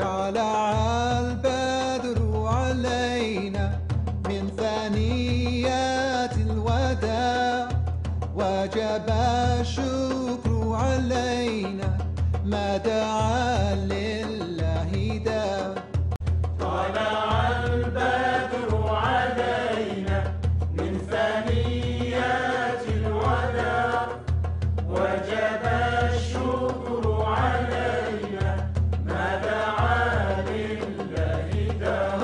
طلع البدر علينا من ثنيات الوداع وجب الشكر علينا ما دعا لله داع. طلع البدر علينا من ثنيات الوداع وجب الشكر علينا ما دعا لله داع.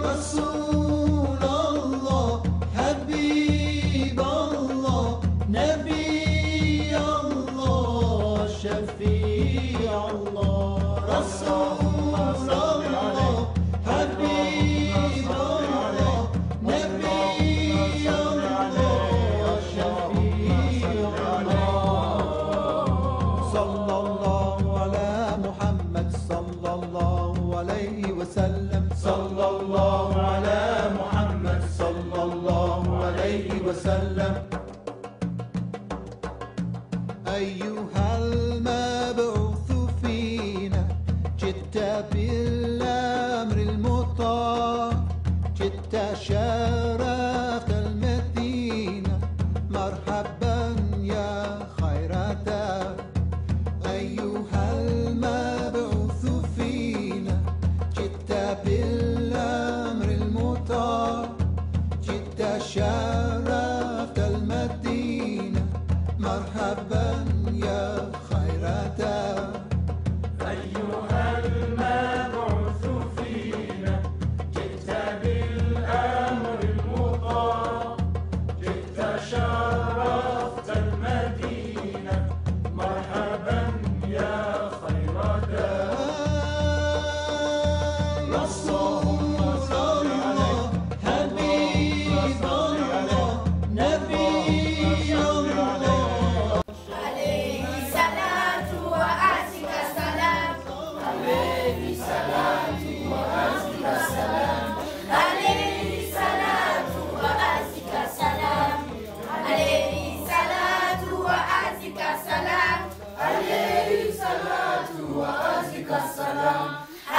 رسول الله حبيب الله نبي الله شفيع الله. رسول الله حبيب الله نبي الله شفيع الله. صلى الله على محمد صلى الله عليه وسلم. صلى الله على محمد صلى الله عليه وسلم. أيها المبعوث فينا جئت بالأمر المطاع جئت شرفت المدينة مرحبا يا خير دار. أيها المبعوث فينا جئت بالأمر المطاع جئت شرفت المدينة مرحبا يا خير دار. أيها المبعوث فينا جئت بالأمر المطاع جئت شرفت المدينة مرحبا يا خير دار. رسول الله حبيب الله نبي الله. عليه الصلاة وأزكى السلام. عليه الصلاة وأزكى السلام. عليه الصلاة وأزكى السلام. عليه الصلاة وأزكى السلام. عليه الصلاة وأزكى السلام.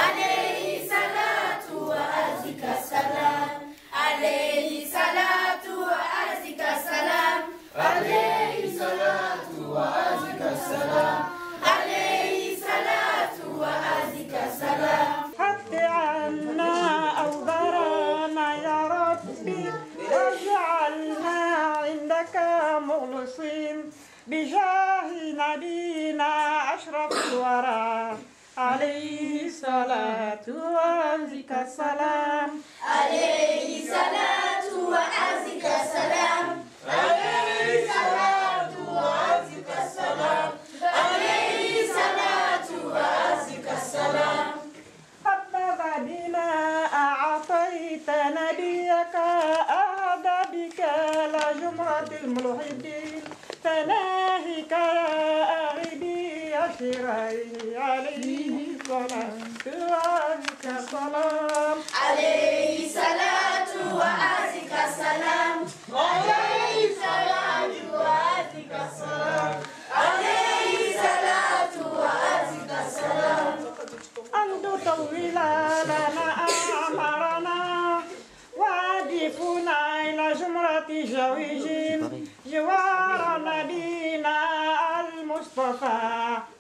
عليه الصلاة وأزكى السلام. عليه الصلاة وأزكى السلام. عليه الصلاة وأزكى السلام. عليه الصلاة وأزكى السلام. حتى عنا أوزارنا يا ربي واجعلنا عندك مخلصين بجاه نبينا أشرف الورى عليه الصلاة وأزكى السلام. عليه الصلاة وأزكى السلام. عليه الصلاة وأزكى السلام. عليه الصلاة وأزكى السلام. حبذا بما أعطيت نبيك أهدى بك لجمرة الملحدين فناهك يا أغبي شرعي عليه الصلاة وأزكى السلام. عليه الصلاة وأزكى السلام. عليه الصلاة وأزكى السلام. عليه الصلاة وأزكى السلام. أن تطول لنا أعمارنا وأضيفنا إلى جمرة جويج جوار نبينا المصطفى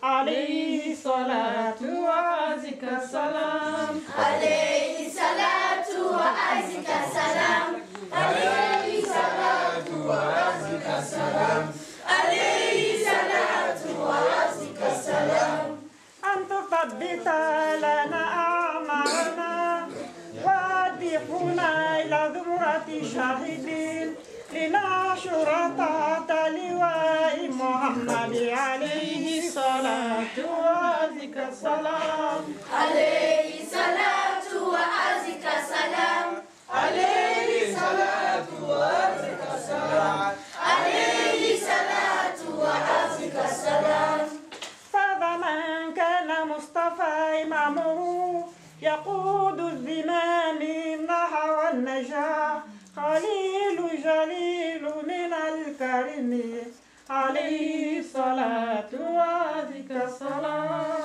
عليه الصلاة وأزكى السلام. عليه الصلاة وأزكى السلام. عليه الصلاة وأزكى السلام. عليه الصلاة وأزكى السلام. أن تثبت لنا أعمارنا وأضيفنا إلى زمرة الشاهدين لنشر تحت لواء محمد عليه الصلاة وأزكى السلام. عليه الصلاة وأزكى السلام. عليه الصلاة وأزكى السلام. عليه الصلاة وأزكى السلام. فمن كان مصطفى إمامه يقود الزمام نحو النجاح خليل جليل من الكريم عليه الصلاة وأزكى السلام.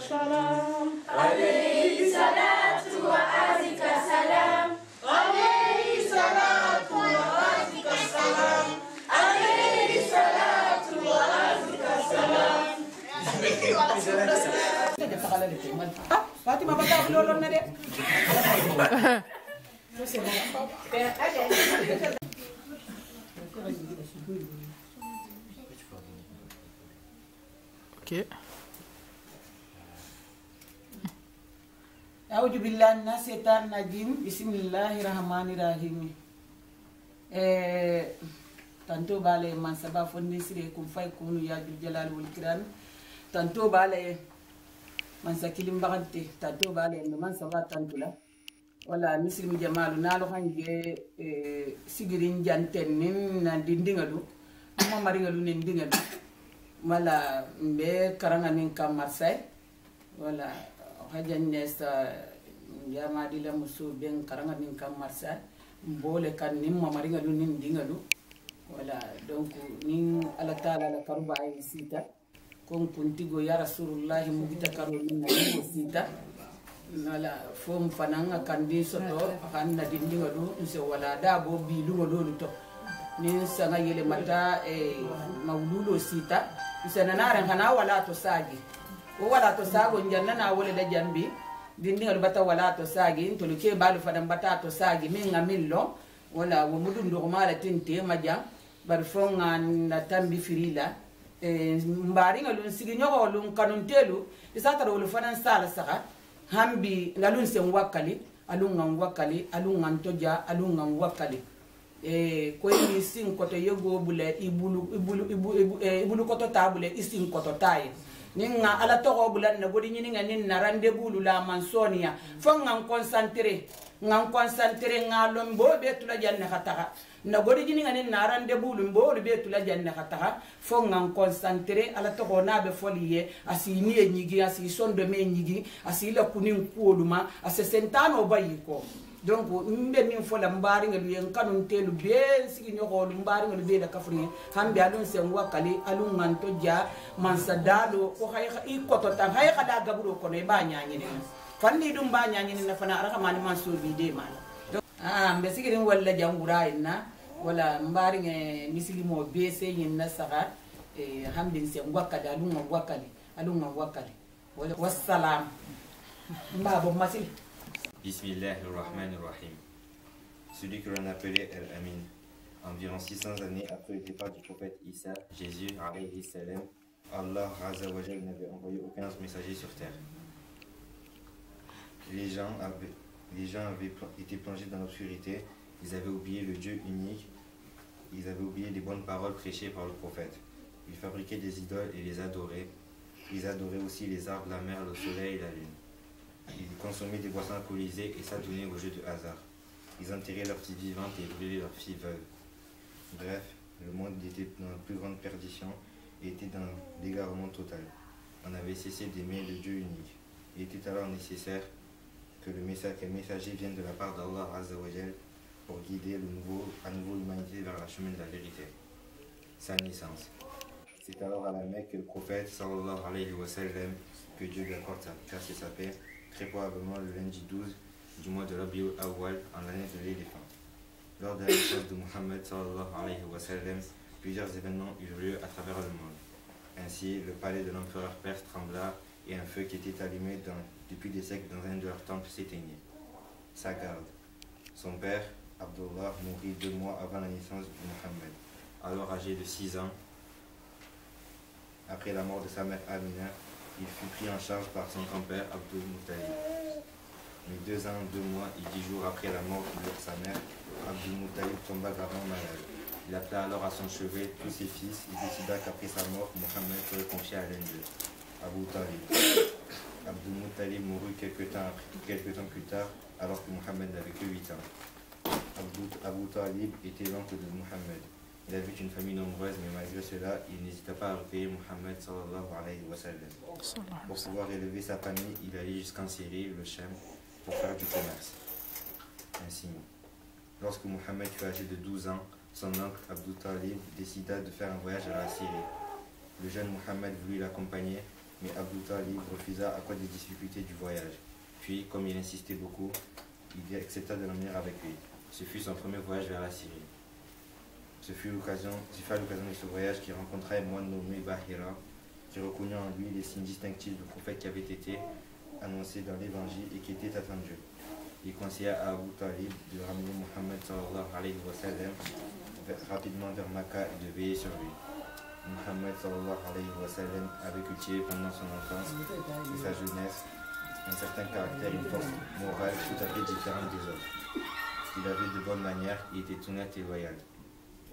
السلام عليه الصلاة وأزكى السلام عليه الصلاة وأزكى السلام عليه الصلاة وأزكى السلام Fatima bata lolon na de. Okay. A'udzu billahi minasyaitonir rajim. Bismillahirrahmanirrahim. Tanto bale man saba fonni sire kum fay kunu ya jul jalal wal kiram. Tanto bale man sakilim bagante tanto bale man saba tantula. Wala muslim jamalu nalo hanje sigirin janten nin na dindingalu. Mo maringalu nin dingalu. Wala mbe karanga nin kam Marseille. Wala hajan nesta ya madila musu ben karanga nin kam Marseille. Mbole kan nim mamaringalu nin dingalu. Wala donc nin ala taala la karuba ay sita kon kuntigo ya rasulullah mugita karo nin na sita nala fom fananga kandi soto hanna dindingalu nse wala da bo bilu ngolo to nin sanga yele mata mawlulo sita isana naran hana wala to sagi o wala to sago njanna na wala da jambi dindingalu bata wala to sagi to ke balu fadan bata to sagi min ngamillo wala wo mudun do mala tinte majam bar fonga na tambi firila mbari ngalun sigi nyogo lun kanun telu isata ro fanan sala saka hambi ngalun sen wakali alun ngam wakali alun ngam toja alun ngam wakali ko ni sin koto yego bule ibulu koto tabule isin koto taye ninga ala to bulan na godi nyini ngani na rendez-vous la mansonia fonga concentré ngalom bo be tula janne khataka na godi jini ngani na rendez-vous mbo be tula janne khataka fonga concentré ala to na be foliye asini e nyigi asi sondo me nyigi asi la kunin kuoluma ase sentano bayiko donc mbe min fola mbari ngalu yen kanun telu be sigi nyoko mbari ngalu be la kafri hambe alun sen wakali alun nganto ja mansadalo ko hay ikoto tan hay kada gaburo kono e ba nyaanyi ne fanni dum ba nyaanyi ne fana araka mani manso bi de mala mbe sigi rin walla jangura inna wala mbari nge misigi mo be se yin na saka hambe sen wakali alun wakali wala wassalam mbabo masil. Bismillahirrahmanirrahim. Celui que l'on appelait El-Amin. Environ 600 années après le départ du prophète Isa, Jésus, alayhi salam, Allah Azza wa Jal n'avait envoyé aucun messager sur terre. Les gens avaient été plongés dans l'obscurité, ils avaient oublié le Dieu unique, ils avaient oublié les bonnes paroles prêchées par le prophète. Ils fabriquaient des idoles et les adoraient. Ils adoraient aussi les arbres, la mer, le soleil et la lune. Ils consommaient des boissons alcoolisées et s'adonnaient aux jeux de hasard. Ils enterraient leurs filles vivantes et brûlaient leurs filles veuves. Bref, le monde était dans la plus grande perdition et était dans l'égarement total. On avait cessé d'aimer le Dieu unique. Il était alors nécessaire que le messager vienne de la part d'Allah Azza wa Jal pour guider à nouveau l'humanité vers la chemin de la vérité. Sa naissance. C'est alors à la Mecque que le prophète sallallahu alayhi wa sallam, que Dieu lui accorde sa grâce et sa paix, très probablement le lundi 12 du mois de Rabiul Awwal en l'année de l'éléphant. Lors de la naissance de Muhammad sallallahu alayhi wa sallam, plusieurs événements eurent lieu à travers le monde. Ainsi, le palais de l'empereur perse trembla et un feu qui était allumé depuis des siècles dans un de leurs temples s'éteignit. Sa garde. Son père, Abdullah, mourit 2 mois avant la naissance de Muhammad. Alors âgé de 6 ans, après la mort de sa mère Amina, il fut pris en charge par son grand-père Abdul Muttalib. Mais 2 ans, 2 mois et 10 jours après la mort de sa mère, Abdul Muttalib tomba gravement malade. Il appela alors à son chevet tous ses fils et décida qu'après sa mort, Mohammed serait confié à l'un d'eux, Abu Talib. Abdul Muttalib mourut quelques temps plus tard, alors que Mohammed n'avait que 8 ans. Abu Talib était l'oncle de Mohammed. Il avait une famille nombreuse, mais malgré cela, il n'hésita pas à recueillir Mohammed sallallahu alayhi wa sallam. Pour pouvoir élever sa famille, il allait jusqu'en Syrie, le Chem, pour faire du commerce. Ainsi, lorsque Mohammed fut âgé de 12 ans, son oncle Abdul Talib décida de faire un voyage à la Syrie. Le jeune Mohammed voulut l'accompagner, mais Abu Talib refusa à cause des difficultés du voyage. Puis, comme il insistait beaucoup, il accepta de l'emmener avec lui. Ce fut son premier voyage vers la Syrie. Ce fut à l'occasion de ce voyage qu'il rencontra un moine nommé Bahira, qui reconnut en lui les signes distinctifs du prophète qui avait été annoncé dans l'évangile et qui était attendu. Il conseilla à Abu Talib de ramener Mohammed sallallahu alayhi wa sallam rapidement vers Makkah et de veiller sur lui. Mohammed sallallahu alayhi wa sallam avait cultivé pendant son enfance et sa jeunesse un certain caractère et une force morale tout à fait différente des autres. Il avait de bonnes manières et était honnête et loyal.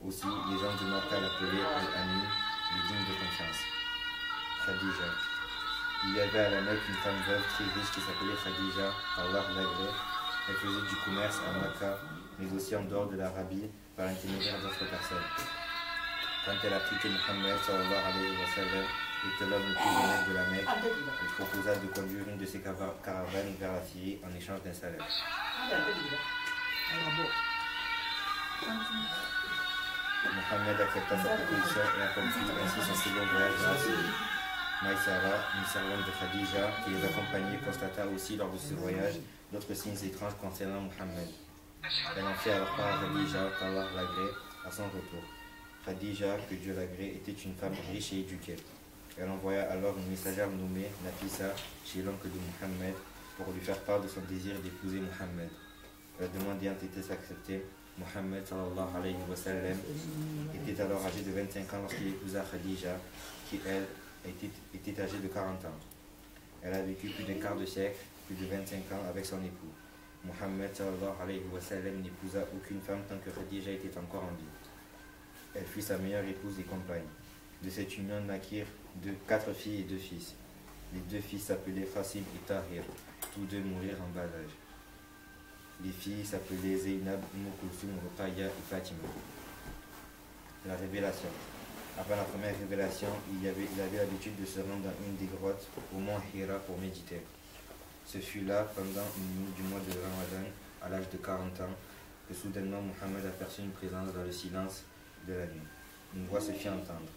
Aussi, les gens de Makkah l'appelaient Al-Amin, le digne de confiance. Khadija. Il y avait à la Mecque une femme veuve très riche qui s'appelait Khadija, Allah l'agrée. Elle faisait du commerce à Makkah, mais aussi en dehors de l'Arabie, par l'intermédiaire d'autres personnes. Quand elle apprit que Mohammed sallallahu alayhi wa sallam était l'homme le plus honnête de la Mecque, elle proposa de conduire une de ses caravanes vers la Syrie en échange d'un salaire. Mohammed accepta sa proposition et accomplit ainsi son second voyage vers la Syrie. Maïsara, une servante de Khadija, qui les accompagnait, constata aussi lors de ce voyage d'autres signes étranges concernant Mohammed. Elle en fit alors part à Khadija, qu'Allah l'agrée, à son retour. Khadija, que Dieu l'agrée, était une femme riche et éduquée. Elle envoya alors une messagère nommée Nafisa chez l'oncle de Mohammed pour lui faire part de son désir d'épouser Mohammed. La demande ayant été acceptée, Mohammed sallallahu alayhi wa sallam était alors âgé de 25 ans lorsqu'il épousa Khadija, qui elle était âgée de 40 ans. Elle a vécu plus d'un quart de siècle, plus de 25 ans avec son époux. Mohammed sallallahu alayhi wa sallam n'épousa aucune femme tant que Khadija était encore en vie. Elle fut sa meilleure épouse et compagne. De cette union naquirent 4 filles et 2 fils. Les 2 fils s'appelaient Qasim et Tahir. Tous deux moururent en bas âge. Les filles s'appelaient Zainab, Kulthum, Ruqayya et Fatima. La révélation. Après la première révélation, il avait l'habitude de se rendre dans une des grottes au mont Hira pour méditer. Ce fut là, pendant une nuit du mois de Ramadan, à l'âge de 40 ans, que soudainement Mohammed aperçut une présence dans le silence de la nuit. Une voix se fit entendre.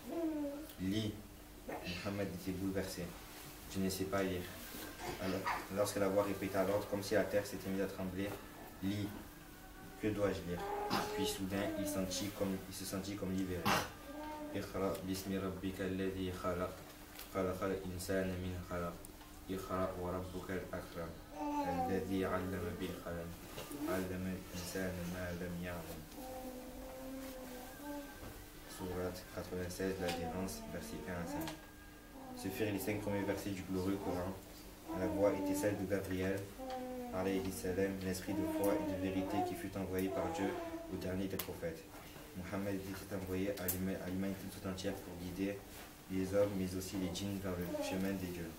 Lis. Mohammed était bouleversé. Je ne sais pas lire. Alors, lorsque la voix répéta l'ordre, comme si la terre s'était mise à trembler, lis. Que dois-je lire? Puis soudain, il se sentit comme libéré. Iqra bismi rabbika alladhi khalaq, khalaqal insana min khalaq, iqra wa rabbuka al-akram, alladhi 'allama bil qalam, 'allama al-insana ma lam ya'lam. Sourate 96, la défense, versets 1 à 5. Ce furent les 5 premiers versets du glorieux Coran. La voix était celle de Gabriel, alayhi salam, l'esprit de foi et de vérité qui fut envoyé par Dieu au dernier des prophètes. Mohammed était envoyé à l'humanité tout entière pour guider les hommes, mais aussi les djinns vers le chemin de Dieu.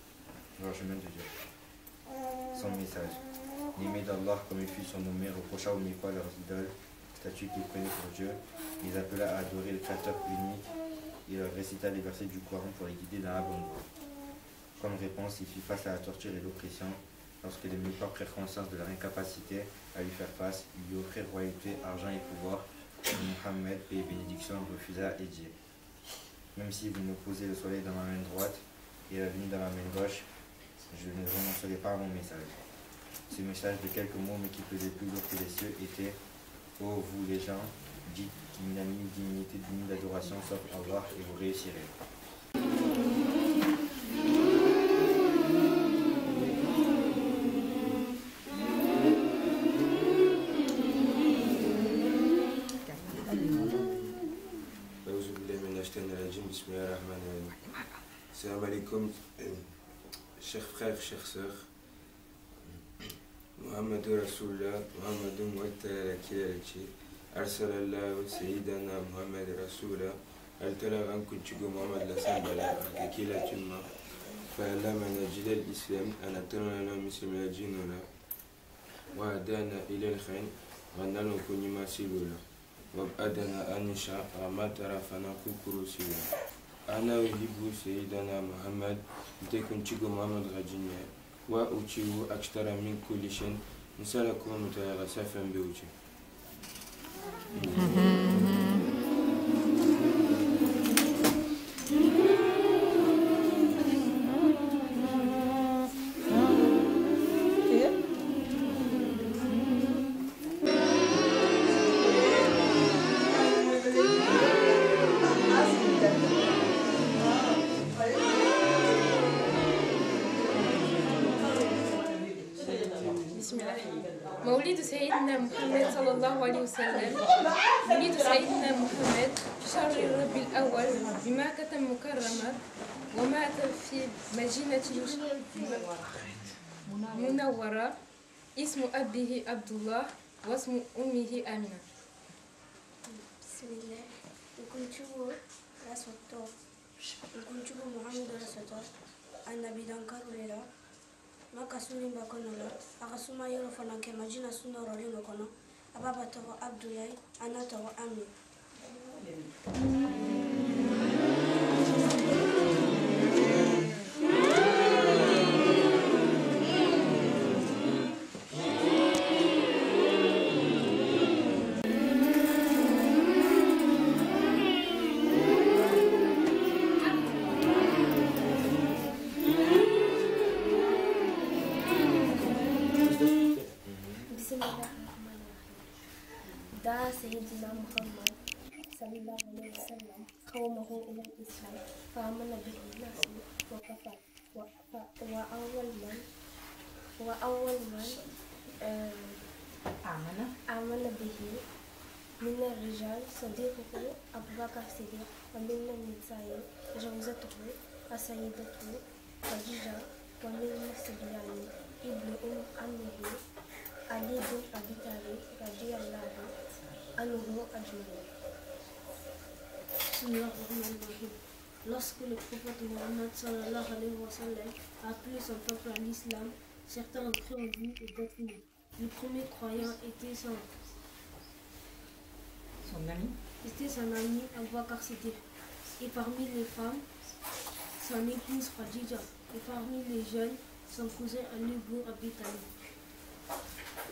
Son message. L'aimé d'Allah, comme il fut surnommé, reprocha aux Mécois leurs idoles, statues qu'ils prenaient pour Dieu, les appela à adorer le Créateur unique et leur récita les versets du Coran pour les guider dans la bonne voie. Comme réponse, il fit face à la torture et l'oppression. Lorsque les Mécois prirent conscience de leur incapacité à lui faire face, ils lui offrirent royauté, argent et pouvoir. Mohammed, paix et bénédiction, refusa et dit: même si vous me posez le soleil dans ma main droite et la lune dans ma main gauche, je ne renoncerai pas à mon message. Ce message de quelques mots, mais qui pesait plus lourd que les cieux, était: ô vous les gens, dites qu'il n'y a ni divinité ni d'adoration sauf Allah et vous réussirez. Salam alaikum, chers frères, chères sœurs. Muhammadur Rasulullah, Muhammadun Mu'attala Kilalachi, Arsalallahu Sayyidana Muhammad Rasulullah, Altala Ankunchugo Muhammad Lassambala, Akilatumma, Fa'alama Najil al-Islam, Anatanana Muslim al-Jinuna, Wa'adana ilal Khain, Ranalo Kunima Silula, Wab'adana Anisha, Ramatara Fanakukuru Silula. Ana uhibu Sayyidana Muhammad, Ntekunchigo Muhammad Rajinya, wa uchiwu akstara min kulli shin, Nsalakum mutayara safan biuchi. مولد سيدنا محمد صلى الله عليه وسلم. ولد سيدنا محمد في شهر ربيع الأول بمكة المكرمة، ومات في مدينة منورة. اسم أبيه عبد الله واسم أمه آمنة. بسم الله. نكونشو راسوتو نكونشو محمد راسوتو النبي دانكار ليلا ما كسولين بكونولا أقسم يروفنا كما جينا سنة رولين وكنا أبابا تو عبد الله أنا تو أمي. دعا سيدنا محمد صلى الله عليه وسلم قومه إلى الإسلام فآمن به الناس وكفر. وأول من آمن به من الرجال صديقه أبو بكر الصديق، ومن النساء زوجته السيدة خديجة، ومن الصبيان ابن عمه علي بن أبي طالب رضي الله عنه أجمعين. بسم الله الرحمن الرحيم. Lorsque le prophète Mohammed sallallahu alayhi wa sallam a appelé son peuple à l'islam, certains ont cru en lui et d'autres non. Le premier croyant était son ami Abu Bakr Siddiq, et parmi les femmes son épouse Khadija, et parmi les jeunes son cousin Ali ibn Abi Talib.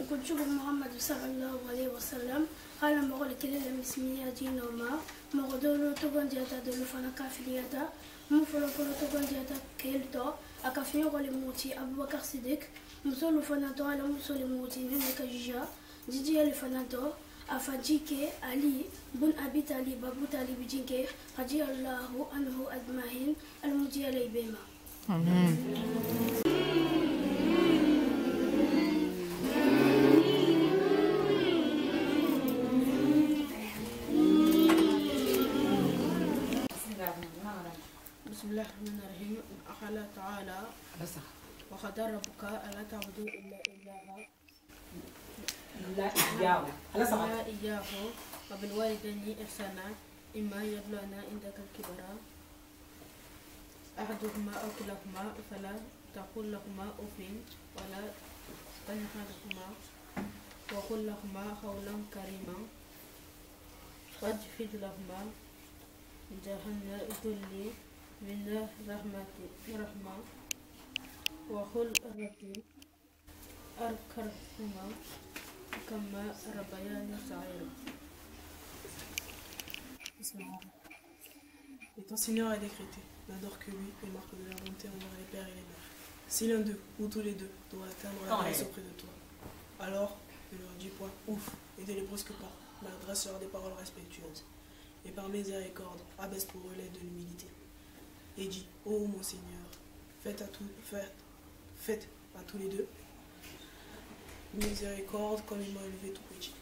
وكنت محمد صلى الله عليه وسلم قال مغول كليل مسمية دينوما مغدولو توغن دياتا دولو فانا كافلياتا مفلو فلو توغن دياتا كيلتو أكافيو غولي موتي أبو بكر صديق مسولو فاناتو على مسولي موتي نينيكا جيجا ديدي اللي فاناتو أفاجيكي علي بن أبي طالب أبو طالب جينكي رضي الله عنه أجمعين المجي علي بيما. بسم الله الرحمن الرحيم. قال تعالى وقضى ربك ألا تعبدوا إلا إياه وبالوالدين إحسانا إما يبلغن عندك الكبر أحدهما أو كلاهما فلا تقل لهما أف ولا تنهرهما وقل لهما قولا كريما واخفض لهما جناح الذل من رحمة وقل ربي أركرهما كما ربياني صغيرا. Et ton Seigneur a décrété, n'adore que lui et marque de la bonté envers les pères et les mères. Si l'un d'eux, ou tous les deux, doit atteindre la grâce auprès de toi, alors ne leur dis point ouf et ne les brusque pas, mais adresse-leur des paroles respectueuses. Et par miséricorde, abaisse pour eux l'aide de l'humilité. Et dis, ô mon Seigneur, faites à tous les deux miséricorde comme il m'a élevé tout petit.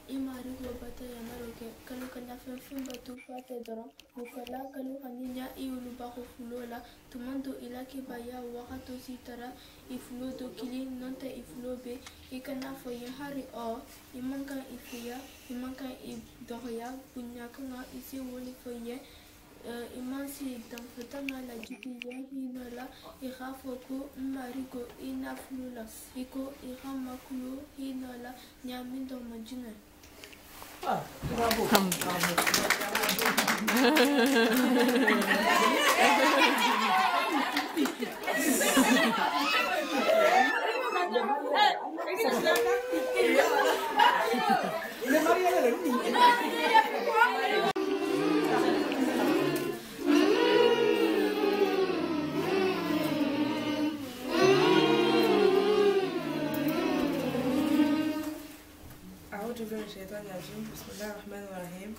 Imarigo bata ya maroke kalu kana fenfun batu fate doro mufala kalu haninya iulu bako fulola tumando ilaki baya wakato sitara ifulo do kili nonte ifulo be ikana fo yahari o imanka ifiya imanka idoya punyakanga isi woli fo ye imansi damfutanga la jikiya hinola ikhafoko marigo inaflula iko ikhamakulu hinola nyamindo majina. Bravo. بسم الله الرحمن الرحيم.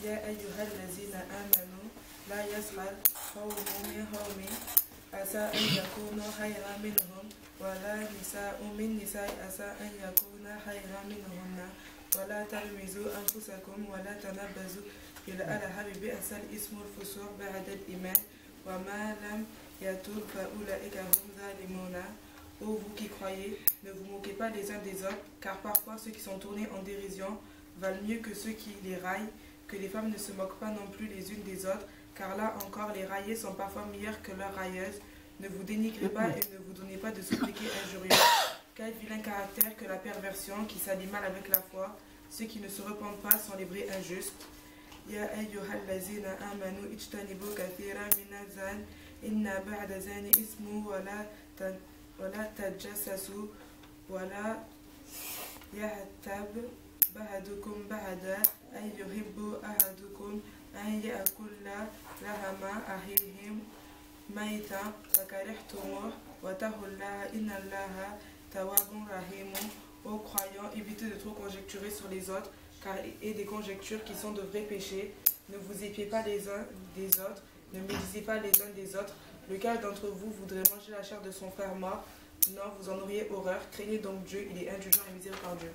يا أيها الذين آمنوا لا يسخر قوم من قوم عسى أن يكونوا خيرا منهم ولا نساء من نساء عسى أن يكون خيرا منهن ولا تلمزوا أنفسكم ولا تنبزوا بالألهاب بئس الاسم الفسوق بعد الإيمان وما لم يتوب فأولئك هم ظالمون. Ô vous qui croyez, ne vous moquez pas les uns des autres, car parfois ceux qui sont tournés en dérision valent mieux que ceux qui les raillent, que les femmes ne se moquent pas non plus les unes des autres, car là encore les raillées sont parfois meilleures que leurs railleuses. Ne vous dénigrez pas et ne vous donnez pas de sobriquets injurieux. Quel vilain caractère que la perversion qui s'allie mal avec la foi. Ceux qui ne se repentent pas sont les vrais injustes. Ya ayyuhal lazina amanu ijtanibu kathiran minazan inna ba'da zani ismu wala tajassasu wala yahtab ba'dukum ba'da an yuhibbu ahadukum an ya'kula lahama ahihim maïta fakarihtumur wa tahullaha innallaha tawwabun rahimun. Ô croyants, évitez de trop conjecturer sur les autres et des conjectures qui sont de vrais péchés. Ne vous épiez pas les uns des autres, ne médisez pas les uns des autres. Lequel d'entre vous voudrait manger la chair de son frère mort? Non, vous en auriez horreur. Craignez donc Dieu, il est indulgent et miséricordieux.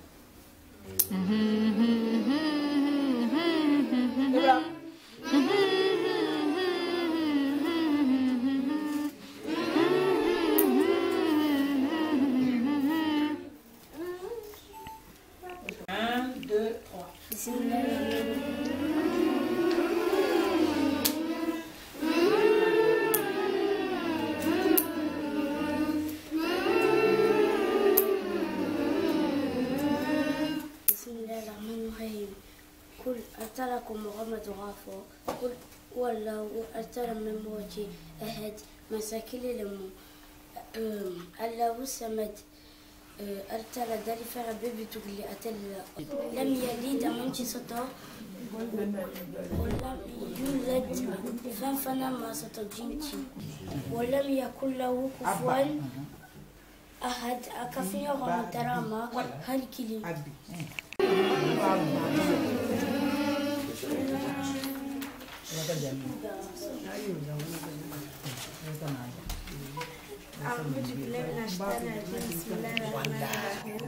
قل أتركم محمد غافو قل والله أترى من موتي أحد مساكل لهم الله السمد أرتلى داري فرع بيبي تقولي أتل لم يلد منشي سطا ولم يولد فنفنا ما سطجينتي ولم يكن له كفوا أحد أكفني غم تراما هل كلي أعوذ بالله من الشيطان الرجيم بسم الله الرحمن الرحيم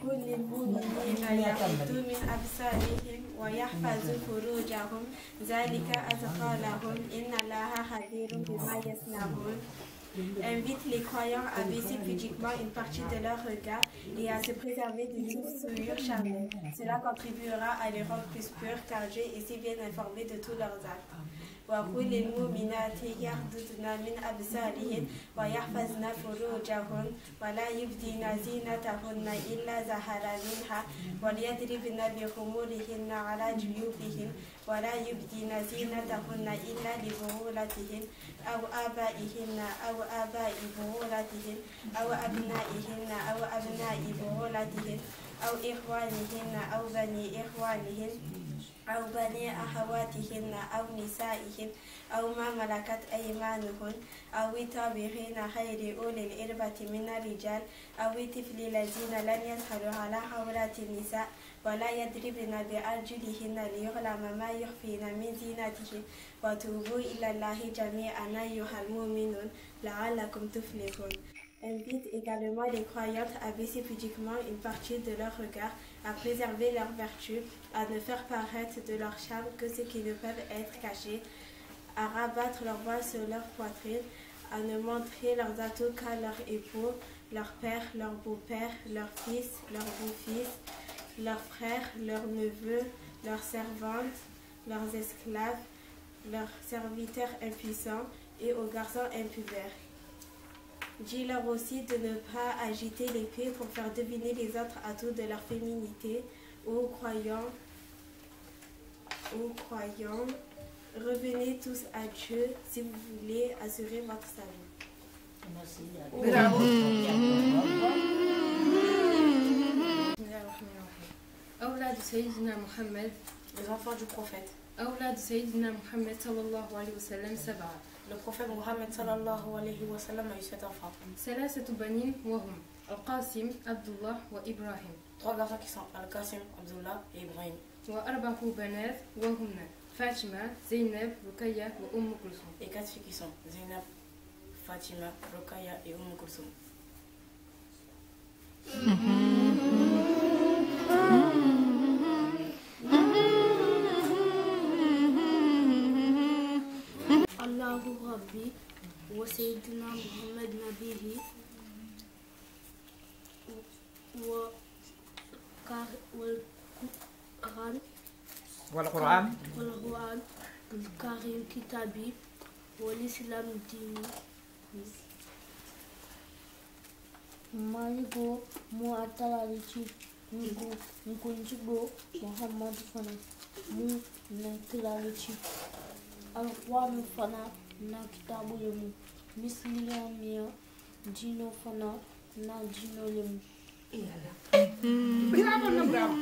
قل للمؤمنين يغضوا من أبصارهم ويحفظوا فروجهم ذلك أزكى لهم إن الله خبير بما يصنعون. Invite les croyants à baisser pudiquement une partie de leur regard et à se préserver des souillures charnelles. Cela contribuera à les rendre plus purs car Dieu est si bien informé de tous leurs actes. وقل للمؤمنات يغضضن من أبصارهن ويحفظن فروجهن ولا يبدين زينتهن إلا ظهر منها وليضربن بخمورهن على جيوبهن ولا يبدين زينتهن إلا لبعولتهن أو آبائهن أو آباء بعولتهن أو أبنائهن أو أبناء بعولتهن أو إخوانهن أو بني إخوانهن أو بني أخواتهن أو نسائهن أو ما ملكت أيمانهن أو الطابعين غير أولي الإربة من الرجال أو الطفل الذين لم يظهروا على عورات النساء ولا يضربن بأرجلهن ليعلم ما يخفين من زينتهن وتوبوا إلى الله جميعا أيها المؤمنون لعلكم تفلحون. Invite également les croyantes à baisser pudiquement une partie de leur regard, à préserver leurs vertus, à ne faire paraître de leur charme que ce qui ne peuvent être cachés, à rabattre leur voix sur leur poitrine, à ne montrer leurs atouts qu'à leur époux, leur père, leur beau-père, leur fils, leur beau-fils, leurs frères, leurs neveux, leurs servantes, leurs esclaves, leurs serviteurs impuissants et aux garçons impubères. Dis-leur aussi de ne pas agiter l'épée pour faire deviner les autres atouts de leur féminité. Ô croyants, revenez tous à Dieu si vous voulez assurer votre salut. أولاد سيدنا محمد Les enfants du prophète. أولاد سيدنا محمد صلى الله عليه وسلم سبعة. Le prophète Mohammed sallallahu alayhi wa sallam a eu 7 enfants. ثلاثة بنين وهم القاسم عبد الله وإبراهيم. 3 garçons qui sont Al-Qasim, Abdullah et Ibrahim. وأربع بنات وهن فاطمة زينب رقية وأم كلثوم. Et 4 filles qui sont Zainab, Fatima, Rukaya et Kulthum. Allahu Rabbi wa Sayyidina Muhammad Nabihi wa والقرآن الكريم كتابي والإسلام ديني Marigo mu atalalici nkunjibo Muhammad fana mu na tilalici alquran fana na kitabu lemu misliya dino fana na dino lemu Bravo, no bravo.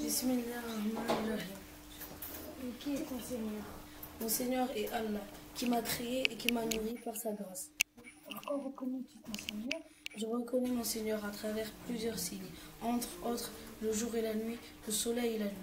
Bismillahirrahmanirrahim. Qui est ton Seigneur? Mon Seigneur est Allah, qui m'a créé et qui m'a nourri par sa grâce. Pourquoi reconnais-tu ton Seigneur? Je reconnais mon Seigneur à travers plusieurs signes, entre autres le jour et la nuit, le soleil et la lune.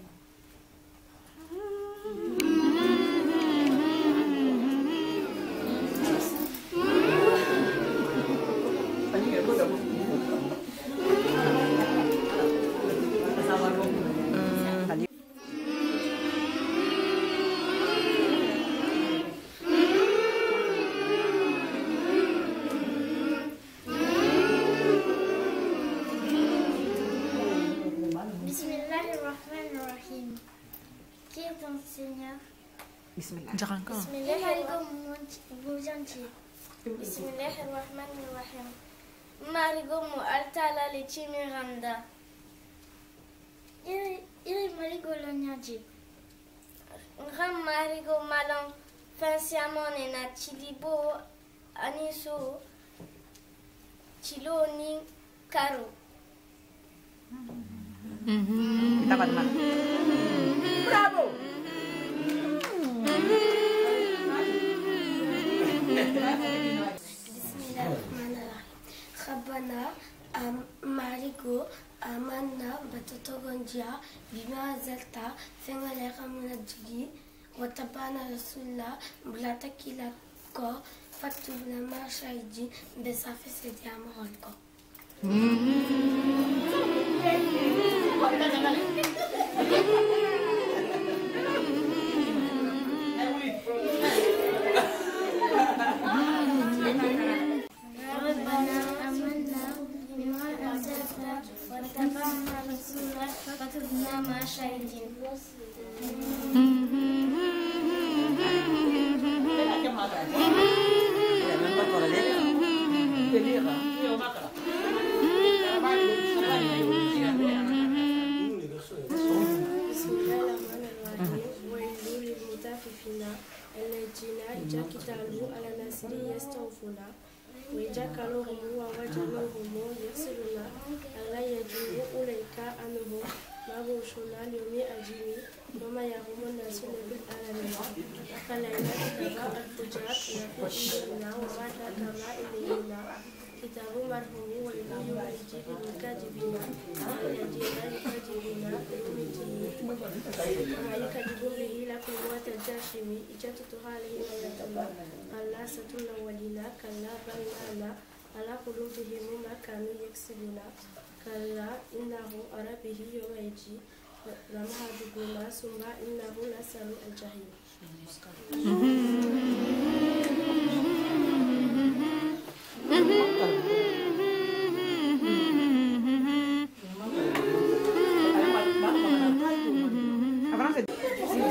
Bismillahirrahmanirrahim. Qui est ton Seigneur? Bismillah. Bismillahirrahmanirrahim. Marigo mu altala le chimiranda. Iri marigo lo nyaji. Ngam marigo malam fansiamone na chilibo aniso chiloni karo. Kita kat mana? Bravo. Bismillahirrahmanirrahim. Khabana marigo amanna batotogonjia bima zalta fengale khamuna jigi watabana rasulullah blata kila ko fatuna mashaiji besafi sedi amahol ko. ربنا آمنا بما أنزلت واتبعنا رسولك فاكتبنا مع الشاهدين. ويجعلهم ووجلهم يغسلنا ألا يجوع أولئك أنهم مبعوثون ليوم عظيم يوم يقوم الناس بالعالمين فليلة كتاب الفجار نفي إلينا وما كما إلينا كتاب مرحوم ويل يومئذ للكاذبين الذين يكذبون بيوم الدين وما يكذب به لكم وتجاشم إجابتها عليه ويتم ألا ستر الأولين كلا بل نعلى على قلوبهم ما كانوا يكسبون كلا إنه أرى به يومئذ لمحجوبون ثم إنه لسر الجحيم.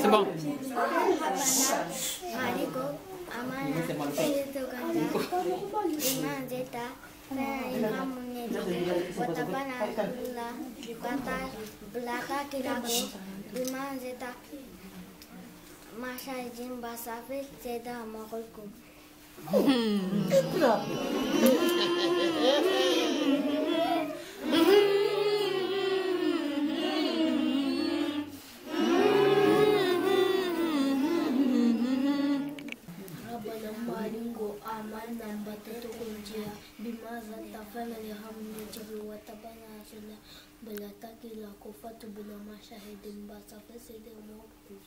C'est bon. Marigo amana itu ganda iman zeta na imamunye watabana la kata belaka kirako iman zeta masha jimba safi zeta makolku. Amanah batotokunjia bimaza tafala lihamni jibu watabana asula بلا تاكي لا كفت بلا ما شاهد بصف سيد موقف.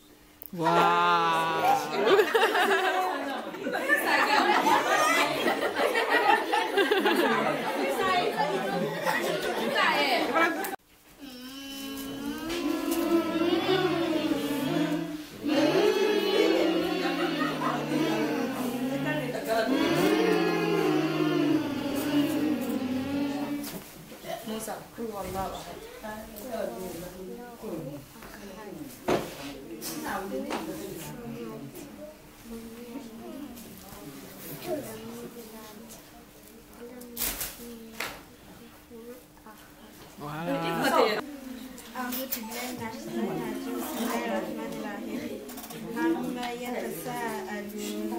عما يتساءلون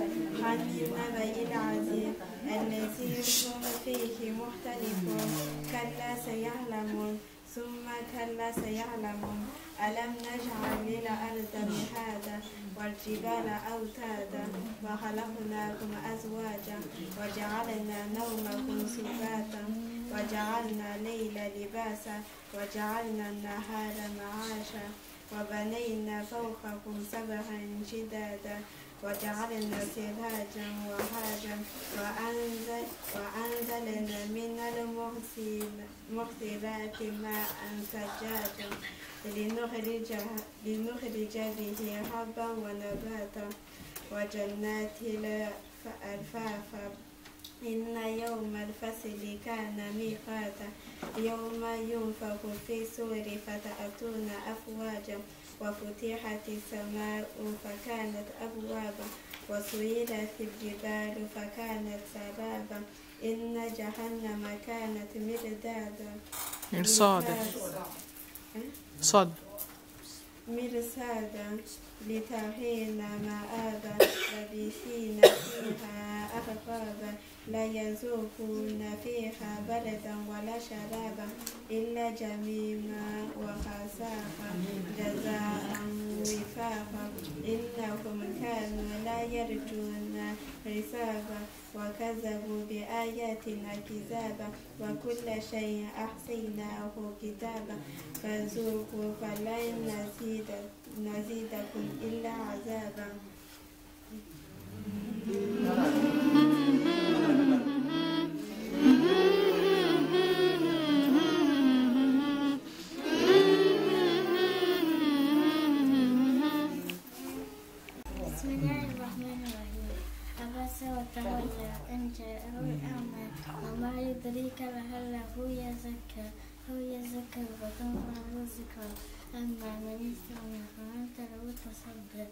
عن النبأ العظيم الذي هم فيه مختلفون كلا سيعلمون ثم كلا سيعلمون ألم نجعل الأرض مهادا والجبال أوتادا وخلقناكم أزواجا وجعلنا نومكم سباتا وجعلنا الليل لباسا وجعلنا النهار معاشا وبنينا فوقكم سبعا شدادا وجعلنا سراجا وهاجا وأنزلنا من المغسلات ماء ثجاجا لنخرج به حبا ونباتا وجنات ألفافا إن يوم الفصل كان ميقاتا يوم ينفخ في الصور فتأتون أفواجا وفتحت السماء فكانت أبوابا وسيرت الجبال فكانت سرابا إن جهنم كانت مرصادا لتهين مآبا لبثين فيها أحقابا لا يذوقون فيها بردا ولا شرابا إلا جميما وغساقا جزاء وفاقا إنهم كانوا لا يرجون حسابا وكذبوا بآياتنا كذابا وكل شيء أحصيناه كتابا فذوقوا فلن نزيدكم إلا عذابا. بسم الله الرحمن الرحيم. عبس وتولى أن جاءه الأعمى وما يدريك لعله يزكى وتنفعه الذكرى أما من استغنى فأنت له تصدى.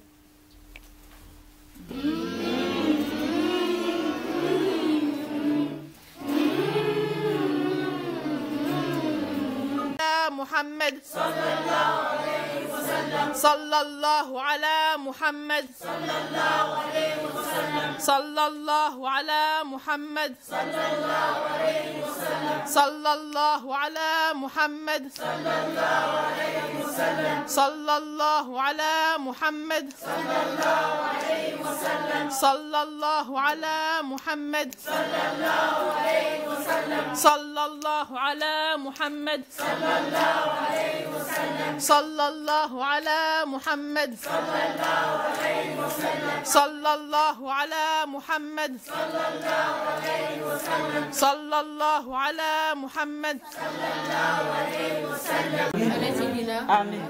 محمد صلى الله عليه وسلم صلى الله على محمد صلى الله عليه وسلم صلى الله على محمد صلى الله عليه وسلم صلى الله على محمد صلى الله عليه وسلم صلى الله على محمد صلى الله عليه وسلم صلى الله على محمد صلى الله عليه وسلم صلى الله على محمد صلى الله عليه وسلم صلى الله على محمد صلى الله عليه وسلم صلى الله على محمد صلى الله عليه وسلم صلى الله على محمد صلى الله عليه وسلم على سيدنا محمد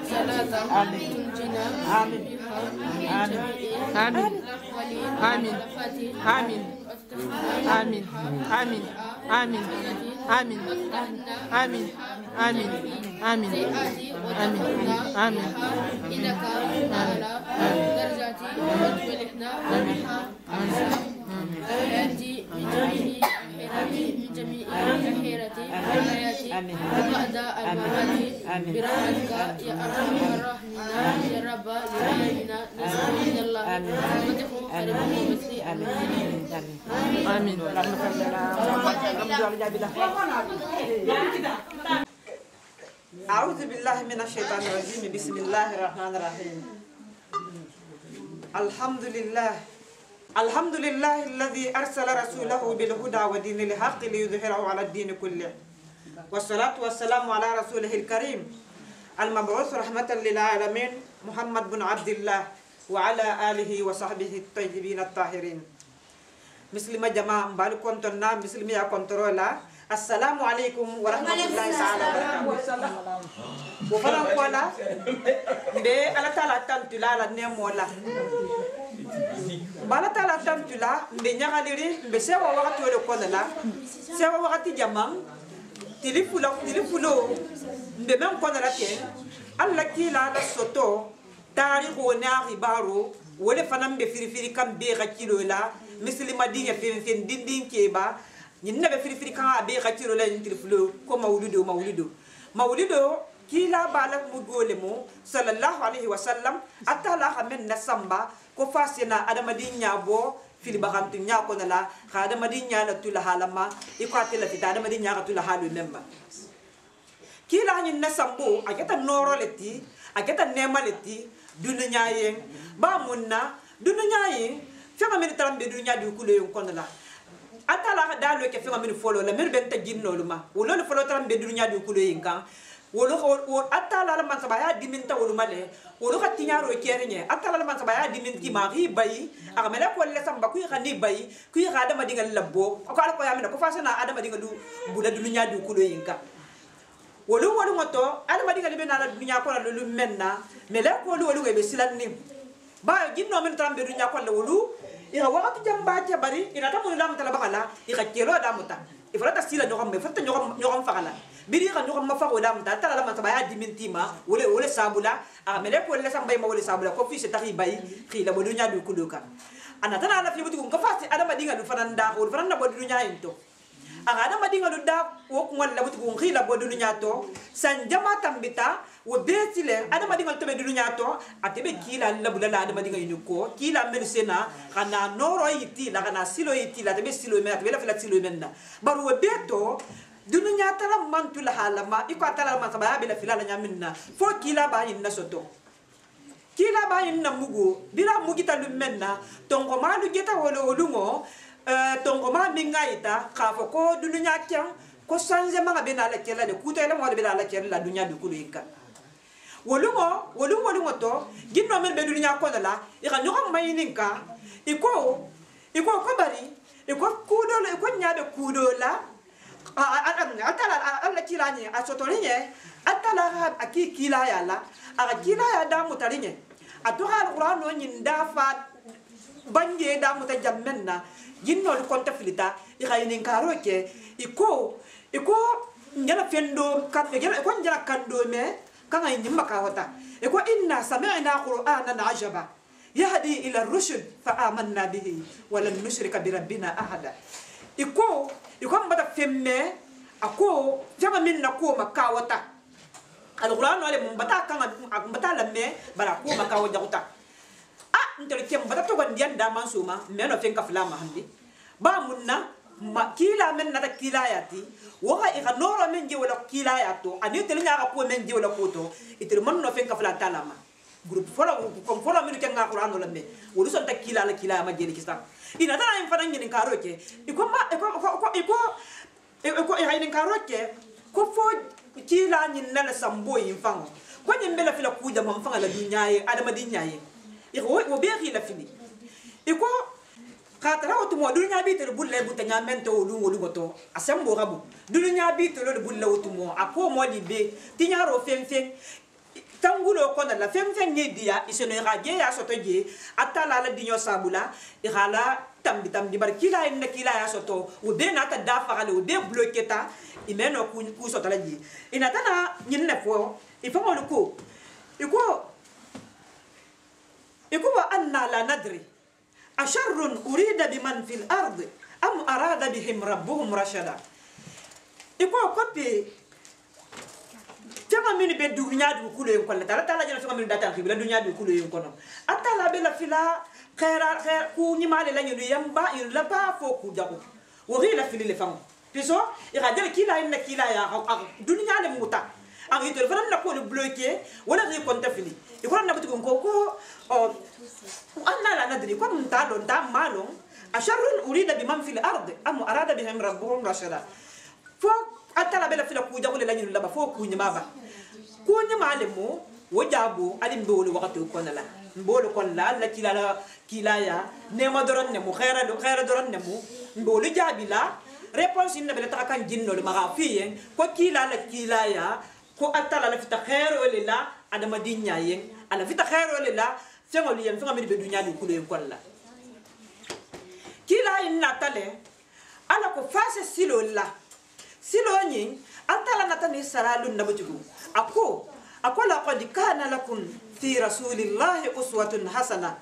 صلاة تنجينا آمين آمين آمين آمين آمين آمين آمين آمين آمين آمين آمين آمين إنك على درجات وتبلغنا بها آياتي من جميع الحيرة والآيات وبعد الممات برحمتك يا أرحم الراحمين يا رب العالمين نسأل من الله رحمته قريب ومثلي آمين أعوذ بالله من الشيطان الرجيم بسم الله الرحمن الرحيم الحمد لله الذي أرسل رسوله بالهدى ودين الحق ليظهره على الدين كله والصلاة والسلام على رسوله الكريم المبعوث رحمة للعالمين محمد بن عبد الله وعلى آله وصحبه الطيبين الطاهرين. مسلمة جماعة مبالي كنتنا مسلمية كنترولا. السلام عليكم ورحمة الله تعالى وبركاته. وفرن قولا بي على تعالى تنتلا لنيم ولا بالا تعالى تنتلا بي نغاليري بي سيوا وقت ولو كولا سيوا وقت جماعة تلفلو بي من كولا تين الله كيلا لسوتو تاريخ وناغي بارو ولا فنم بفريفري كم بيغا كيلو لا مسلمة دين فين دين كيبا نينا بفريفري كم بيغا كيلو لا نتلفلو كو مولودو كيلا بالك مغولمو صلى الله عليه وسلم اتلا من نسمبا كو فاسنا ادم دينيا بو في البغانت نيا كونلا خادم دينيا لا تولا حالما يقاتل في ادم دينيا تولا حالو ميمبا كيلا ني نسمبو اكتا نورو لتي اكتا نيما لتي دنيا ين با مننا دنيا ين فما من ترامبي دنيا دو كولو ين كونلا اتلا دالو كي فما من فولو لا مير بنت جينو لما ولو فولو ترامبي دنيا دو كولو ين كان wolo atala la man sabaya diminta wolo male wolo khatinyaro kerinye atala la man sabaya diminti mari bayi akamela ko le samba ku khani bayi ku khada madinga labbo ko ala ko yamina ko fasana ada madinga du bula dunya du kulo yinka wolo ngoto ada madinga libe na la dunya ko la lu menna mele ko wolo be silanni ba jinno men tambe dunya ko la wolo ira wakati jamba ja bari ira tamu lam tala bakala ira kelo da muta ifrata sila nyogam be fata nyogam fakala biri kan nyogam mafa ko dam ta tala man sabaya dimintima wole sabula a mele ko le sambay ma wole sabula ko fi se taxi bay xila bo dunya du kuluka ana tana la fi butu ko fasti adama dinga du fananda ko fananda bo dunya into aga adama dinga du da wo ko wala butu ko xila bo dunya to san jama tambita wo betile adama dinga to be dunya to atebe kila la bulala adama dinga yuko kila mersena kana noro yiti la kana silo yiti la tebe silo me atebe la fila silo menna baru wo beto dunya tala mantul halama iko tala man sabaya bila filala nyaminna fo kila ba hinna soto kila ba hinna mugo bila mugita lumenna tongo malu geta wolo olungo tongo ma mingaita khafo ko dunya kyang ko sanje manga bena la kela de kutela mo de bela la kela la dunya du kulika wolungo to ginno men be dunya ko la e ga nyoko mayininka iko ko bari iko kudo la iko nyabe kudo la atala alla kilanye asotorinye atala akikila yala akila ya da mutarinye atuha alquran no nyinda fa banje da mutajammenna jinno ko konta filita ikayinin karoke iko njala fendo kan ko njala kando me kanga nyimba ka hota iko inna sami'na qur'anan ajaba yahdi ila ar-rushd fa amanna bihi wa lan nushrika bi rabbina ahada iko mbata femme ako jama minna ko makawata alquran wala mbata kanga mbata lamme bara ko makawa jaguta ntere kem mbata to gandian da mansuma meno fenka flama handi ba munna kila men nata kila yati waka ika noro men je wala kila yato ani tele nya ko men je wala koto itir man no fenka fla talama groupe fola ko fola men kenga qur'an wala me wolu son ta kila la kila ma jeli kista ina tana en fana ngin karoke iko ina karoke ko fo kila nyin na sambo yin fango ko nyin bela fila kuja mam fanga la dunyaye adama dinyaye iko wo be khila fini iko katara o tumo dunya bi tere bulle butanya mento wolu goto asambo rabu dunya bi tere bulle o tumo ako mo libe tinyaro femfem tangulo ko na la femfem ngedia isono raje ya soto je atala la dinyo sabula igala tambi bar kila en kila ya soto o be na ta dafa gale o be bloqueta imeno ku soto la ji ina tana nyinne fo ifo mo ko iko wa anna la nadri أشر أريد بمن في الأرض أم أراد بهم ربهم رشدا إكو كوبي تما من بدنيا دو كله يكون لا تلا جنا تما من داتا خبلا دنيا دو كله يكون أتلا بلا فيلا خير كوني مال لا ينبا إلا با فوق جاكو وغير في اللي فهم بيسو يقدر كلا إن كلا يا دنيا لموتا أن يتلفون نقول بلوكي ولا غير كونت فيني يقول أنا بتقول كوكو أنا لا ندري كم تالون تام مالون أشر أريد بمن في الأرض أم أراد بهم ربهم رشدا atala bela fila ku jagole la nyulu la ba fo ku nyima ba ku nyima le mo wojabu alim do wakati ko na la mbolo kon la la kila ya ne ma doron ne mu khaira doron ne mu mbolo jabi la réponse ni bela ta kan jinno le ma fiyen ko kila ya ko atala la fita khairo le la adama dinya yen ala fita khairo le la fengol yen fenga mi be dunya di kulo yen kon la kila inna tale ala ko fase silo nyin atala natani saralun nabujugu ako laqad kana lakum fi rasulillahi uswatun hasana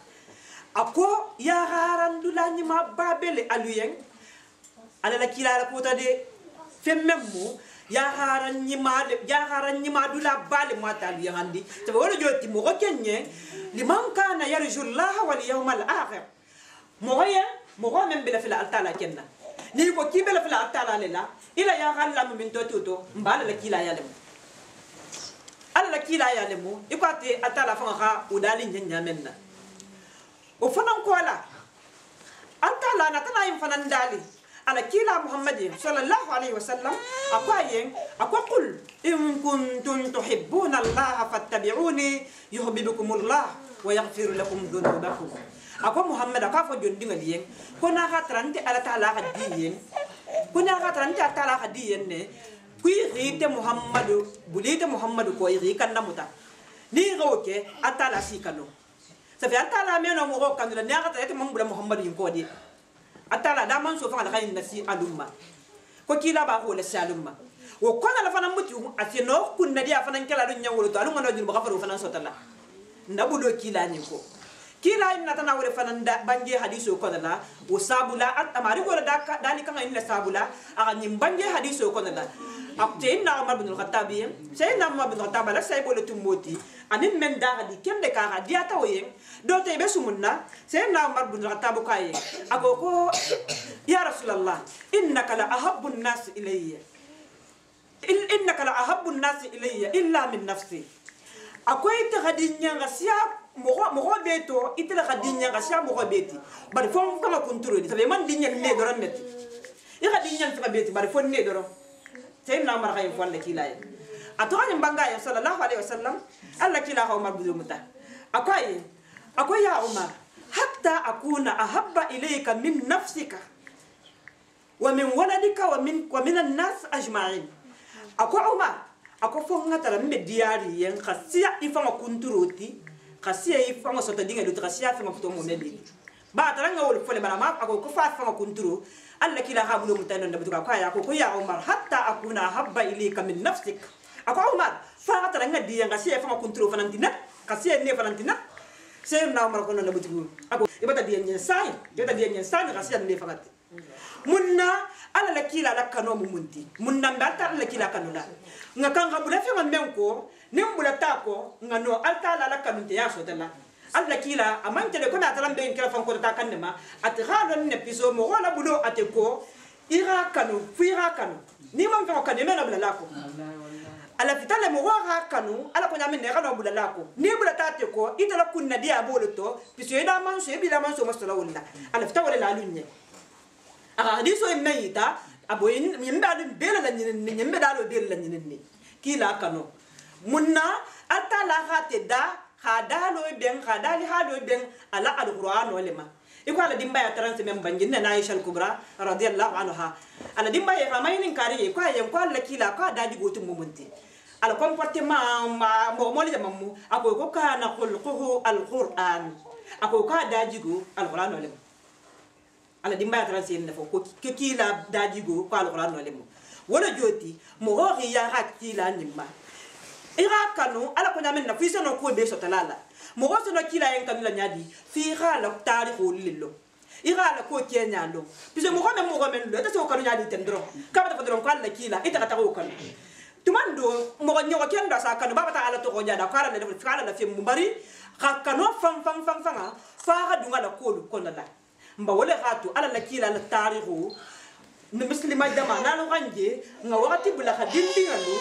ako ya garan dulani ma babele aluyen ala la kila la kota de femmemu ya garan nyima dula bale mata yandi to wala joti mo ko kenye liman kana yarjullaha wal yawmal akhir mo men bela fil altala kenna ni ko kibela fil altala lela ila ya galla min toto mbala la kila ya lemu ala la kila ya lemu ikwate atala fa ga udali nyanya menna o fanan ko ala atala na tana yin fanan dali ala kila muhammadin sallallahu alaihi wasallam akwa qul in kuntum tuhibbuna allah fattabi'uni yuhibbukumullah wa yaghfir lakum dhunubakum akwa muhammad akwa fo jondinga liyen ko na ga trante ala taala ga diyen ko na ga trante taala ga diyen ne kui rite muhammadu bulite muhammadu ko iri kan namuta ni roke atala sikano ça fait atala meno mo ko kan la ne ga trate muhammadu muhammadu yin ko di atala da man so fa la khayin nasi alumma ko kila ba ko la salumma wo ko na la fana muti atino kun na dia fana kala do nyawolo to alumma no jin ba gafaru fana so tala ndabudo kila ni ko kila inna tana wore fananda banje hadiso ko dala o sabula at amari ko da dani kan inna sabula aga nyim banje hadiso ko dala akte inna umar bin al-khattab sayna umar bin al-khattab la say bolo tumoti anin men da hadi kende ka hadi ata oyen do te be sumunna sayna umar bin al-khattab kaye agoko ya rasulullah innaka la ahabbu an-nas ilayya illa min nafsi akoy te hadi nyanga siap mo beto itela khadinya gasha mo beti bari fon kama contrôle tabe man dinya ne doron net i khadinya fa beti bari fon ne doron tay na mar khay fon la kilay atonya mbanga ya sallallahu alaihi wasallam alla kila ha umar budu muta akoy ya umar hatta akuna ahabba ilayka min nafsika wa min waladika wa min an-nas ajma'in akoy umar akoy fon ngata la mbe diari yen khasiya ifama kunturoti khasiya ifama sota dinga do khasiya fama futo mo mebe ba taranga wol fole bala ma ako ko fa fama kunturo alla kila ha bulo mutano ndabutu ka ya ko ya umar hatta akuna habba ilayka min nafsik ako umar fa taranga diya khasiya fama kunturo fanantina khasiya ne fanantina sey na umar ko no ndabutu ako ibata diya nyen sai khasiya ne fakat munna ala la kila la kano mumunti munna mbata la kila kano la ngakanga bula fe menko nimbula tako ngano alta la kanunte ya sotala alla kila amante le kona talambe en kala fan ko ta kanema at halon ne piso mo wala bulo ateko ira kanu fuira kanu ni mam fa kanema na bula lako ala fitale mo wa kanu ala ko nyame ne kana bula lako ni bula tate ko itala kunna dia boloto piso ida manso e bila manso masala wala ala fitawale la lunye aga hadiso e mayita aboyin nyimbe adu bela la nyimbe dalo bela la nyinni kila kanu munna atala hate da khadalo ben khadali halo ben ala alquran walema iko ala dimba ya taranse mem banjinna na Aisha al-Kubra radiyallahu anha ala dimba ya ramaynin kari ko ayem ko alla kila ko daji gotum mumunti ala comportement mo le jammu ako ko kana khulquhu alquran ako ka daji go alquran walema ala dimba ya taranse ne fo ko kila daji go ko alquran walema wala joti mo ho ya hakila nimma ira kanu ala ko nyamen na fisa no ko be so talala mo go so no kila en kanu la nyadi fi khala tarikhu lillo ira la ko kenya lo pise mo go men lo ta so kanu nyadi tendro ka ba ta fadron ko ala kila ita ta ko kanu tumando mo go nyogo kenda sa kanu baba ta ala to go nyada kala le kala la fi mbari ka kanu fam fa ga dunga la ko lu ko la mba wala hatu ala la kila la tarikhu ne muslima dama na no ganje nga wakati bula khadindi ngalo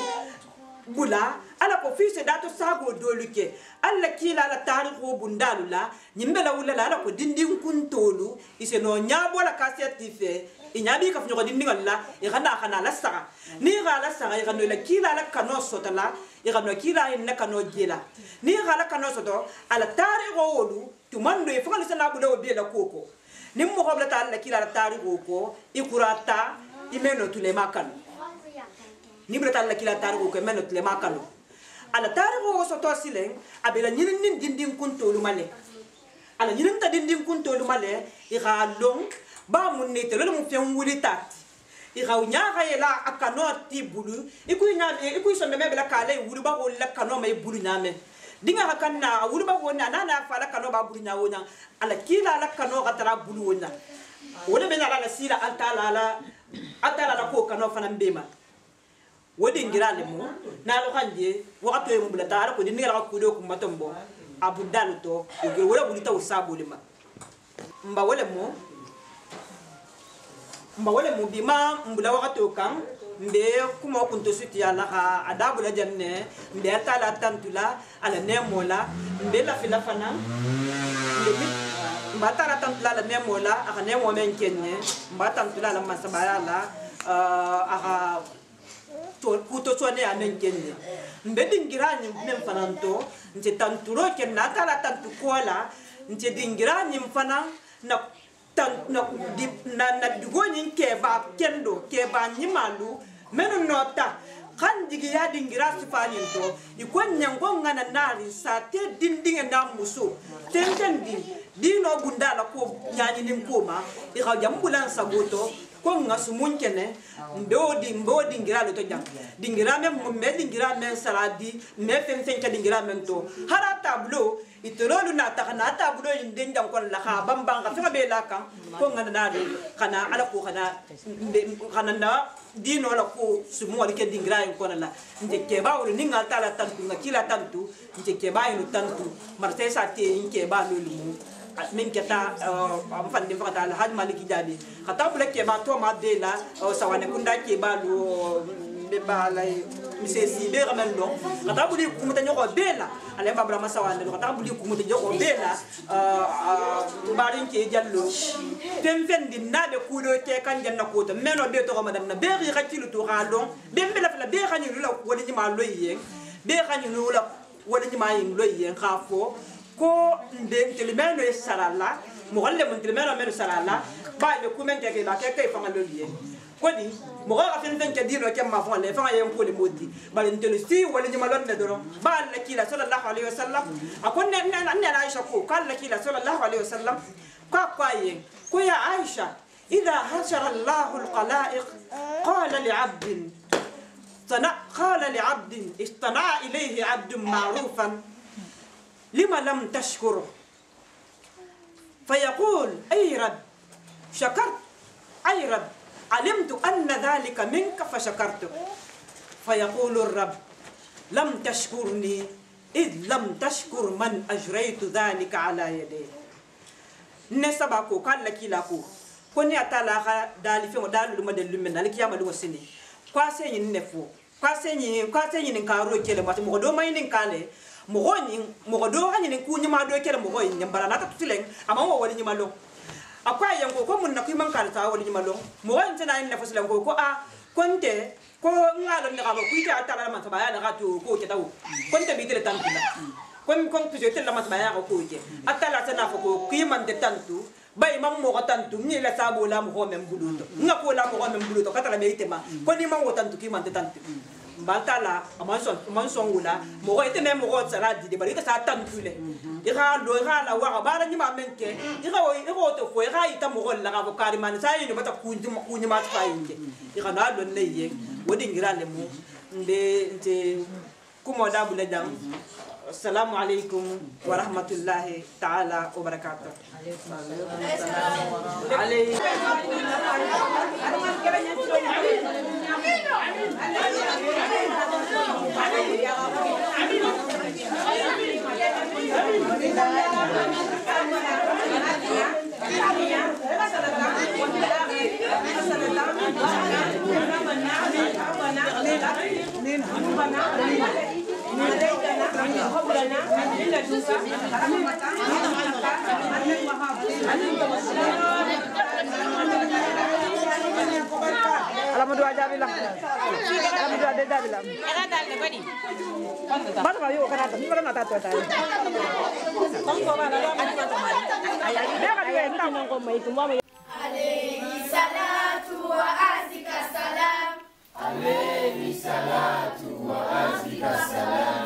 bula ala ko fise dato sago doluke alla kila la tarikhu bundalula nyimbela wala ala ko dindin kuntolu ise no nyabola kaseti fe inyabi ka fnyo dindinga la igana kana la saga ni ga la saga igano la kila la kano sotala igano kila in na kano jela ni ga la kano soto ala tari go wolu tumando e fanga sana bulo be la koko ni mo ko la la kila la tari go ko ikurata imeno tule makano ni bla la kila tari go ko imeno tule makano ala tari go soto sileng abela nyinin dinding kunto lumale ala nyinin ta dinding kunto lumale iga long ba mun ne tele mu fen wuli tat i gaw nya ga yela akano ti bulu ikuy nya ikuy so meme bela kale wuli ba ko la kano may bulu nya me dinga hakanna wuli ba ko na na fa la kano ba bulu nya wonya ala kila la kano ga tara bulu wonya wona me na la sira altala la ko kano fana mbema wodi ngirale mo na lo kanje wakato mo bela tara ko dinga la ko do ko matombo abu daluto yo wala wuli taw sabule ma mba wala mo bima mbula wakati okang mbe kuma kunto suti ala ha adabu la janne mbe atala tantula ala nemola mbe la fila fana mbe mbatara tantula la nemola aka nemo men kenye mbatantula la masabaya la aka to kuto sone amen kenye mbe dingirani men fananto nte tanturo ken natala tantu kola nte dingirani mfana na na dugonin keba kendo keba nyimalu menu nota kan digi ya dingira sifanin to ikon nyango ngana nari sa te dindinga na muso tentendi dino gunda la ko nyani nim koma i ga jambulan sagoto ko ngasumun kene mbodi ngira le to jam dingira me dingira men saladi me fen ka dingira men to hara tableau itorolu na takana tableau inde jam kon la ha bambanga fe be la kan ko ngana na de kana ala ko kana na dino la ko sumo wali ke dingira en kon la nje ke ba woni ninga tala tantu ngakila tantu nje ke ba inu tantu marte sa te nke ba lolu min keta am fandi fakata al haj maliki jadi khata bula ke ba to ma de la sawane kunda ke ba lo be ba lay mise si be ramen do khata buli kumuta nyoko bela ale babra masawane do khata buli kumuta nyoko bela barin ke jallo fen din na be kudo ke kan janna ko to meno be to ma danna be ri khatilu to halon be be la be khani lu la woni ma loyen be khani lu la woni ma yin loyen khafo ko ndeng telemeno sarala mo galle mon telemeno meno sarala ba be kumente ke ba ke fanga lo liye ko di mo ga fen ke dino ke ma fon le fanga yem ko le modi ba le tele si wala ni malon ne doro ba la kila sallallahu alaihi wasallam akon ne Aisha ko kan la kila sallallahu alaihi wasallam kwa yen ko ya Aisha idha hashara Allahu alqalaiq qala li 'abdin قال لعبد استنع إليه عبد معروفا لما لم تشكره فيقول أي رب شكرت أي رب علمت أن ذلك منك فشكرتك فيقول الرب لم تشكرني إذ لم تشكر من أجريت ذلك على يديه نسبكو قال لك لاكو كوني أتالا دالي فيما دالو لما دلو من دالي كياما لو سني كواسي نفو كواسي نكارو كيلي ماتي مغدو ما ينكالي mogodo hani nin kunyi ma do kele mogo yin bara na ta tuleng ama wo wali nyima lo akwa yan ko mun na kuiman kal ta wali nyima lo mo wan tana yin na fasilan ko a konte ko ngalo ni ka ko kuita atara man ta baya na ka to ko ke tawo konte bi tele tantu kon tuje tele man ta baya ko ke atala tana ko kuiman de tantu bay mam mo ko tantu ni la sabo la mo ko mem buluto ngako la mo ko mem buluto katala be itema ko ni man wo tantu kuiman de tantu batala amanson wula mo ko ite memo ko tsara di bari ka sa tantule ira lo ira la wa ba ni ma menke ira to fo ira ita mo ko la ka ko kari man sa ni bata kunji ma fa yinde ira na do ne ye wodi ngira le mo nde nte kumo da bula jam assalamu alaikum wa rahmatullahi ta'ala wa barakatuh dua jabila am dua de jabila Era dalle bari. bal ma yo kana ni kana ta to ta ko ba na lo ma ta ma ay de ka de nda mo ko mai tu mo alayhi salatu wa azika salam alayhi salatu wa azika salam